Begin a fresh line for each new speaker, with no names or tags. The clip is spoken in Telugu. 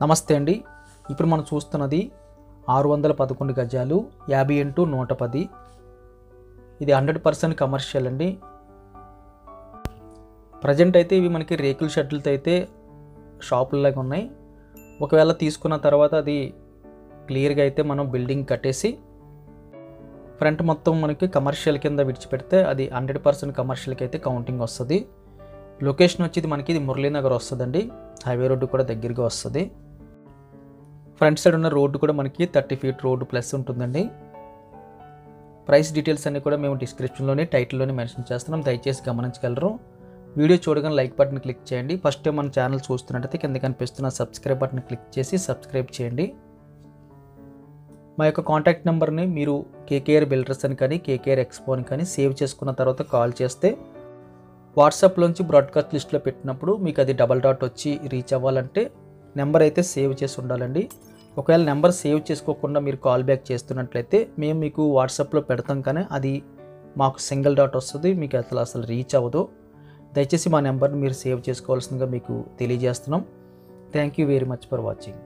నమస్తే అండి. ఇప్పుడు మనం చూస్తున్నది 611 గజాలు 50x110. ఇది 100% కమర్షియల్ అండి. ప్రజెంట్ అయితే ఇవి మనకి రేకుల షెడ్లతో అయితే షాపుల్లాగా ఉన్నాయి. ఒకవేళ తీసుకున్న తర్వాత అది క్లియర్గా అయితే మనం బిల్డింగ్ కట్టేసి ఫ్రంట్ మొత్తం మనకి కమర్షియల్ కింద విడిచిపెడితే అది 100% కమర్షియల్కి అయితే కౌంటింగ్ వస్తుంది. లొకేషన్ వచ్చేది మనకి ఇది మురళీనగర్ వస్తుందండి. హైవే రోడ్డు కూడా దగ్గరగా వస్తుంది. ఫ్రంట్ సైడ్ ఉన్న రోడ్డు కూడా మనకి 30 ఫీట్ రోడ్డు ప్లస్ ఉంటుందండి. ప్రైస్ డీటెయిల్స్ అన్నీ కూడా మేము డిస్క్రిప్షన్లోనే టైటిల్లోనే మెన్షన్ చేస్తున్నాం, దయచేసి గమనించగలరు. వీడియో చూడగానే లైక్ బటన్ క్లిక్ చేయండి. ఫస్ట్ టైం మన ఛానల్ చూస్తున్నట్టయితే కింద కనిపిస్తున్న సబ్స్క్రైబ్ బటన్ క్లిక్ చేసి సబ్స్క్రైబ్ చేయండి. మా యొక్క కాంటాక్ట్ నెంబర్ని మీరు కేకేఆర్ బిల్డర్స్ అని కానీ కేకేఆర్ ఎక్స్పో అని కానీ సేవ్ చేసుకున్న తర్వాత కాల్ చేస్తే వాట్సాప్లోంచి బ్రాడ్కాస్ట్ లిస్ట్లో పెట్టినప్పుడు మీకు అది డబల్ డాట్ వచ్చి రీచ్ అవ్వాలంటే నెంబర్ అయితే సేవ్ చేసి ఉండాలండి. ఒకవేళ నెంబర్ సేవ్ చేసుకోకుండా మీరు కాల్ బ్యాక్ చేస్తున్నట్లయితే మేము మీకు వాట్సాప్లో పెడతాం, కానీ అది మాకు సింగిల్ డాట్ వస్తుంది, మీకు అసలు రీచ్ అవ్వదు. దయచేసి మా నెంబర్ని మీరు సేవ్ చేసుకోవాల్సిందిగా మీకు తెలియజేస్తున్నాం. Thank you very much for watching.